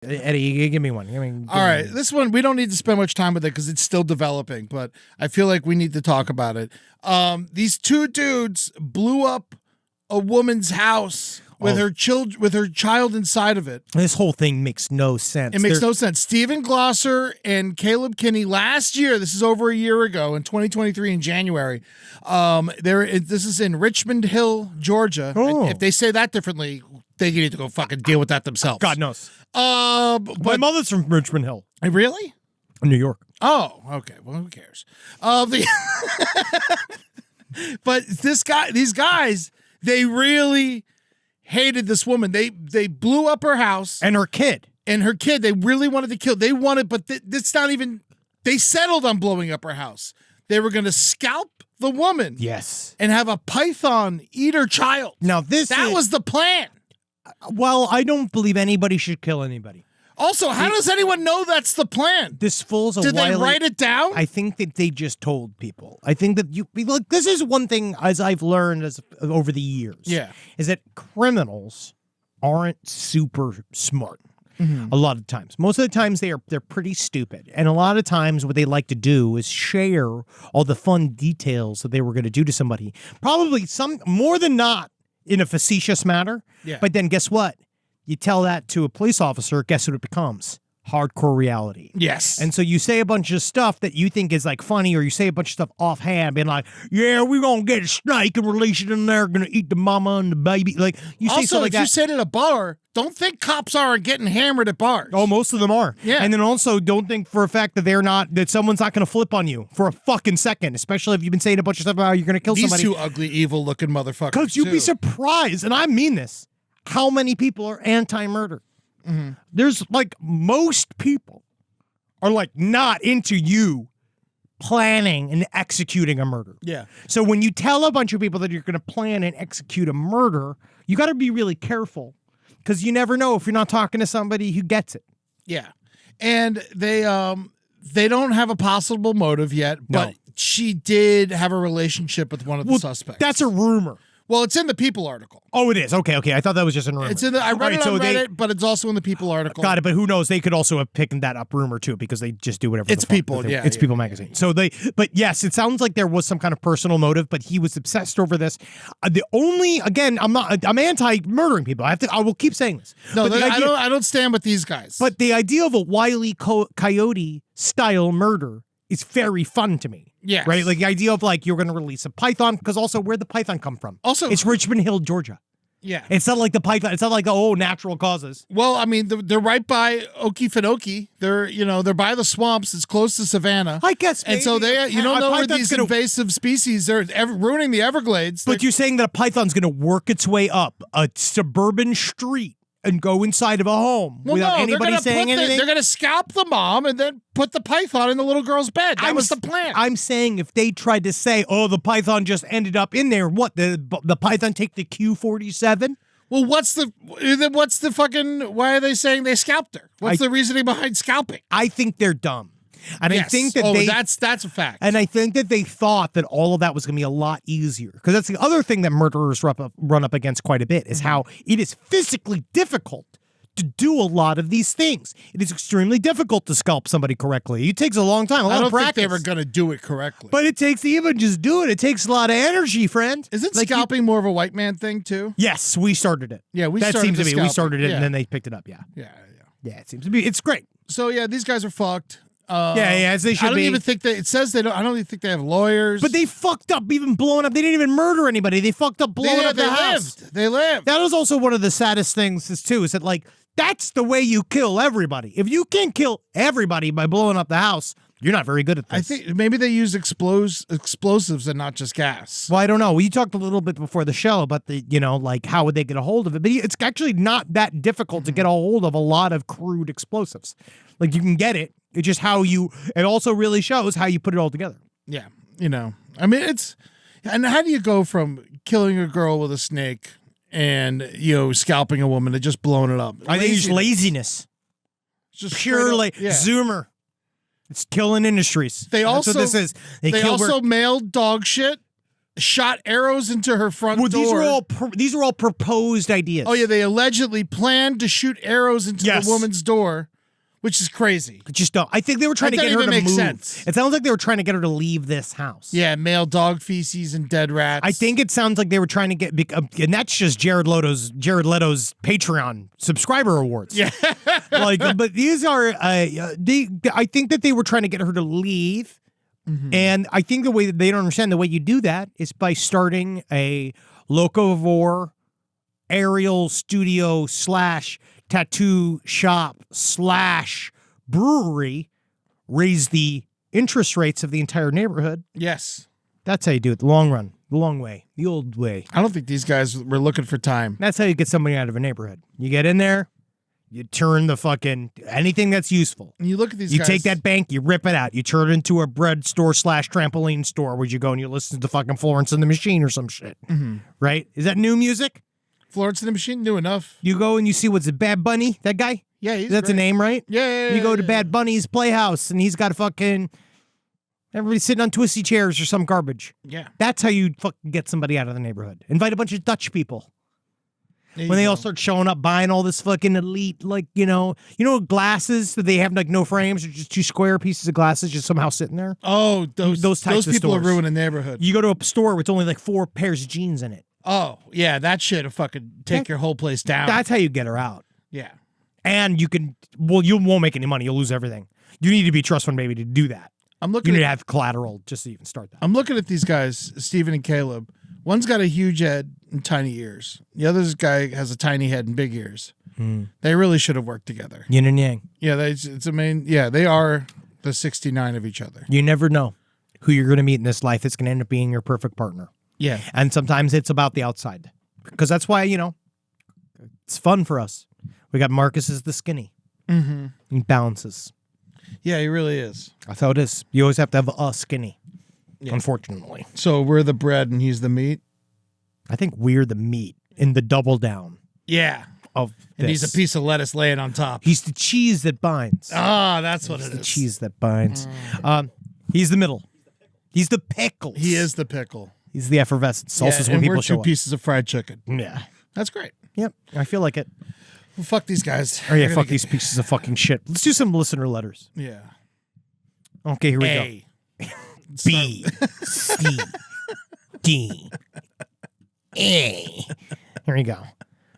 Eddie, give me one. All right, this one, we don't need to spend much time with it because it's still developing, but I feel like we need to talk about it. These two dudes blew up a woman's house with her child inside of it. This whole thing makes no sense. It makes no sense. Stephen Glosser and Caleb Kinney last year, this is over a year ago, in 2023 in January. This is in Richmond Hill, Georgia. Oh. If they say that differently, they need to go fucking deal with that themselves. God knows. But My mother's from Richmond Hill. Really? New York. Oh, okay. Well, who cares? But these guys, they really hated this woman. They blew up her house And her kid. They really wanted to kill. They wanted, but it's not even. They settled on blowing up her house. They were going to scalp the woman. Yes. And have a python eat her child. Now that was the plan. Well, I don't believe anybody should kill anybody. Also, how does anyone know that's the plan? This falls a Did they write it down? I think that they just told people. I think that look, this is one thing as I've learned over the years. Yeah. Is that criminals aren't super smart. A lot of times. Most of the times they're pretty stupid. And a lot of times what they like to do is share all the fun details that they were going to do to somebody. Probably some more than not in a facetious manner. Yeah. But then guess what? You tell that to a police officer, guess what it becomes? Hardcore reality. Yes. And so you say a bunch of stuff that you think is like funny, or you say a bunch of stuff offhand, being like, yeah, we're going to get a snake and release it in there, going to eat the mama and the baby. Like, you say also, something like that. you said at a bar, don't think cops aren't getting hammered at bars. Oh, most of them are. Yeah. And then also don't think for a fact that someone's not going to flip on you for a fucking second, especially if you've been saying a bunch of stuff about how you're going to kill somebody. These two ugly, evil-looking motherfuckers. Because you'd be surprised, and I mean this, how many people are anti-murder. Mm-hmm. There's like most people are like not into you planning and executing a murder. Yeah. So when you tell a bunch of people that you're going to plan and execute a murder, you got to be really careful because you never know if you're not talking to somebody who gets it. Yeah. And they don't have a possible motive yet, but she did have a relationship with one of the suspects. That's a rumor. Well, it's in the People article. Oh, it is. Okay. I thought that was just a rumor. It's in I read it on Reddit, but it's also in the People article. Got it, but who knows? They could also have picked that up rumor too, because they just do whatever. It's People, yeah. It's People magazine. So but yes, it sounds like there was some kind of personal motive, but he was obsessed over this. I'm anti-murdering people. I will keep saying this. No, I don't stand with these guys. But the idea of a Wile E. Coyote style murder is very fun to me. Yeah. Right? Like the idea of like you're going to release a python, because also where'd the python come from? Also, it's Richmond Hill, Georgia. Yeah. It's not like the python. It's not like, natural causes. Well, I mean, they're right by Okefenokee. They're by the swamps. It's close to Savannah. I guess. And so you don't know where these invasive species are ruining the Everglades. But you're saying that a python's going to work its way up a suburban street and go inside of a home without anybody saying anything? They're going to scalp the mom and then put the python in the little girl's bed. That was the plan. I'm saying if they tried to say, the python just ended up in there, what, the python take the Q-47? Well, what's the fucking, why are they saying they scalped her? What's the reasoning behind scalping? I think they're dumb. And yes. I think that that's a fact. And I think that they thought that all of that was going to be a lot easier, because that's the other thing that murderers run up against quite a bit is how it is physically difficult to do a lot of these things. It is extremely difficult to scalp somebody correctly. It takes a long time, a lot of practice. I don't think they were going to do it correctly. But it takes even just do it. It takes a lot of energy, friend. Isn't scalping more of a white man thing too? Yes, we started it. Yeah, we started it, and then they picked it up. Yeah, it seems to be. It's great. So yeah, these guys are fucked. As they should be. I don't even think it says they don't. I don't even think they have lawyers. But they fucked up, even blowing up. They didn't even murder anybody. They fucked up blowing up the house. They lived. That is also one of the saddest things is that like that's the way you kill everybody. If you can't kill everybody by blowing up the house, you're not very good at this. I think maybe they use explosives and not just gas. Well, I don't know. We talked a little bit before the show about like how would they get a hold of it? But it's actually not that difficult to get a hold of a lot of crude explosives. Like you can get it. It's just it also really shows how you put it all together. Yeah. I mean, and how do you go from killing a girl with a snake and, scalping a woman to just blowing it up? I think it's laziness. Just pure Zoomer. It's killing industries. That's what this is. They also mailed dog shit shot arrows into her front door. These are all proposed ideas. Oh yeah, they allegedly planned to shoot arrows into the woman's door, which is crazy. Just don't. I think they were trying to get her to move. Sense. It sounds like they were trying to get her to leave this house. Yeah, male dog feces and dead rats. I think it sounds like they were trying to get, and that's just Jared Leto's Patreon subscriber awards. Yeah, but these are. I think that they were trying to get her to leave. Mm-hmm. And I think the way that they don't understand, the way you do that is by starting a locavore aerial studio / tattoo shop / brewery, raise the interest rates of the entire neighborhood. Yes. That's how you do it. The long run, the long way, the old way. I don't think these guys were looking for time. That's how you get somebody out of a neighborhood. You get in there. You turn the fucking anything that's useful. And you look at these You guys. take that bank, you rip it out. You turn it into a bread store / trampoline store where you go and you listen to fucking Florence and the Machine or some shit. Mm-hmm. Right? Is that new music? Florence and the Machine, new enough. You go and you see what's it, Bad Bunny? That guy? Yeah, that's a name, right? Yeah. You go to Bad Bunny's Playhouse and he's got a fucking everybody sitting on twisty chairs or some garbage. Yeah. That's how you fucking get somebody out of the neighborhood. Invite a bunch of Dutch people. When they all start showing up, buying all this fucking elite, glasses that they have like no frames, or just 2 square pieces of glasses just somehow sitting there. Oh, those types of people stores are ruining the neighborhood. You go to a store with only like 4 pairs of jeans in it. Oh, yeah, that shit will fucking take your whole place down. That's how you get her out. Yeah. And you won't make any money. You'll lose everything. You need to be trust fund baby to do that. You need to have collateral just to even start that. I'm looking at these guys, Steven and Caleb. One's got a huge head and tiny ears. The other guy has a tiny head and big ears. They really should have worked together. Yin and yang. Yeah, they are the 69 of each other. You never know who you're going to meet in this life. It's going to end up being your perfect partner. Yeah. And sometimes it's about the outside. Because that's why, it's fun for us. We got Marcus as the skinny. Mm-hmm. He balances. Yeah, he really is. That's how it is. You always have to have a skinny. Yeah. Unfortunately. So we're the bread and he's the meat? I think we're the meat in the double down. Yeah. Of and he's a piece of lettuce laying on top. He's the cheese that binds. Ah, that's what it is. The cheese that binds. He's the middle. He's the pickles. He is the pickle. He's the effervescent. Salsa's when people show up. We're 2 pieces of fried chicken. Yeah. That's great. Yep. I feel like it. Well, fuck these guys. Oh, yeah, fuck these pieces of fucking shit. Let's do some listener letters. Yeah. Okay, here we go. B, C, D, A. Here you go.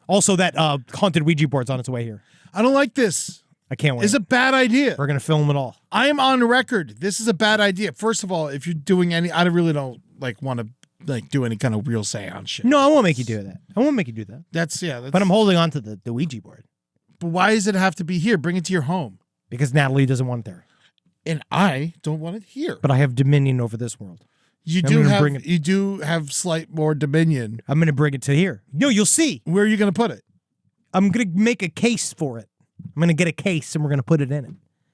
Also, that haunted Ouija board's on its way here. I don't like this. I can't wait. It's a bad idea. We're going to film it all. I am on record. This is a bad idea. First of all, if you're doing I really don't want to do any kind of real seance shit. No, I won't make you do that. I won't make you do that. That's but I'm holding on to the Ouija board. But why does it have to be here? Bring it to your home. Because Natalie doesn't want it there. And I don't want it here. But I have dominion over this world. You do have slight more dominion. I'm going to bring it to here. No, you'll see. Where are you going to put it? I'm going to make a case for it. I'm going to get a case and we're going to put it in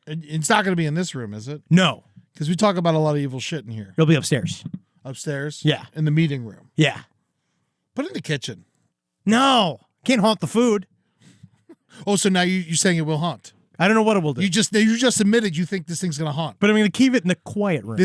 it. It's not going to be in this room, is it? No. Because we talk about a lot of evil shit in here. It'll be upstairs. Upstairs? Yeah. In the meeting room? Yeah. Put it in the kitchen. No. Can't haunt the food. Oh, so now you're saying it will haunt? I don't know what it will do. You just admitted you think this thing's going to haunt. But I'm going to keep it in the quiet room.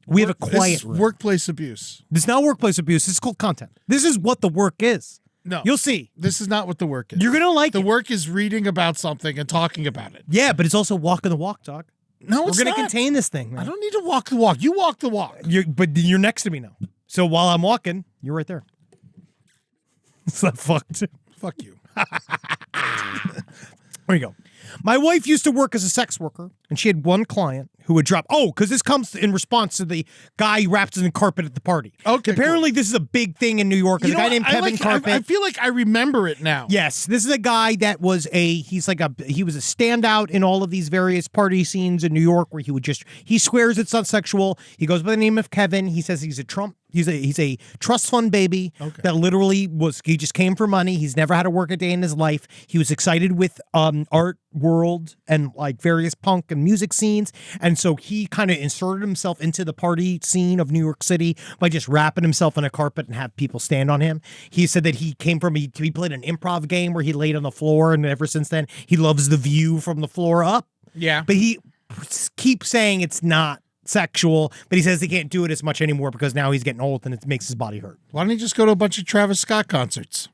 We have a quiet room. Workplace abuse. This is not workplace abuse. This is called content. This is what the work is. No. You'll see. This is not what the work is. You're going to like it. The work is reading about something and talking about it. Yeah, but it's also walking the walk, dog. No, it's We're going to contain this thing, man. I don't need to walk the walk. You walk the walk. But you're next to me now. So while I'm walking, you're right there. It's not fucked. Fuck you. There you go. My wife used to work as a sex worker, and she had one client who would drop. Oh, because this comes in response to the guy who wrapped in the carpet at the party. Okay. Apparently, This is a big thing in New York. There's a guy named Kevin Carpet. I feel like I remember it now. Yes, this is a guy that was he was a standout in all of these various party scenes in New York where he swears it's not sexual. He goes by the name of Kevin. He says he's a trust fund baby that literally he just came for money. He's never had to work a day in his life. He was excited with art world and like various punk and music scenes. And so he kind of inserted himself into the party scene of New York City by just wrapping himself in a carpet and have people stand on him. He said that he played an improv game where he laid on the floor, and ever since then he loves the view from the floor up. Yeah. But he keeps saying it's not sexual, but he says he can't do it as much anymore because now he's getting old and it makes his body hurt. Why don't you just go to a bunch of Travis Scott concerts?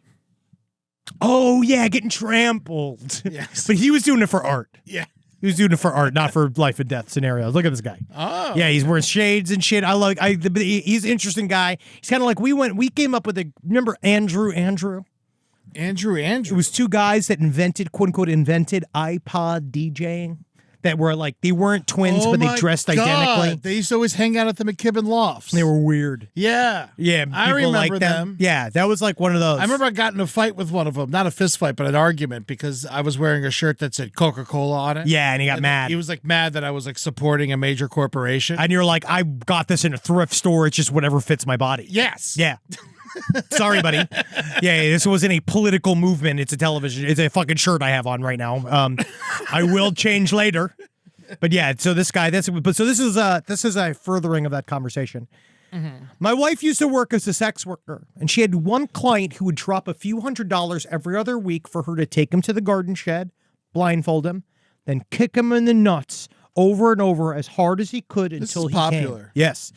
Oh, yeah, getting trampled. Yes. But he was doing it for art. Yeah. He was doing it for art, not for life and death scenarios. Look at this guy. Oh. Yeah, he's wearing shades and shit. He's an interesting guy. He's kind of like, we came up with remember Andrew? It was two guys that quote unquote, invented iPod DJing. That were like, they weren't twins, but they dressed identically. They used to always hang out at the McKibben Lofts. They were weird. Yeah. Yeah, I remember them. Yeah, that was like one of those. I remember I got in a fight with one of them. Not a fist fight, but an argument because I was wearing a shirt that said Coca-Cola on it. Yeah, and he got mad. He was like mad that I was like supporting a major corporation. And you're like, I got this in a thrift store. It's just whatever fits my body. Yes. Yeah. Sorry, buddy. Yeah, this wasn't a political movement. It's a television. It's a fucking shirt I have on right now. I will change later. But yeah, so this guy. This is a furthering of that conversation. Mm-hmm. My wife used to work as a sex worker, and she had one client who would drop a few $100s every other week for her to take him to the garden shed, blindfold him, then kick him in the nuts over and over as hard as he could until he popular. came. Yes.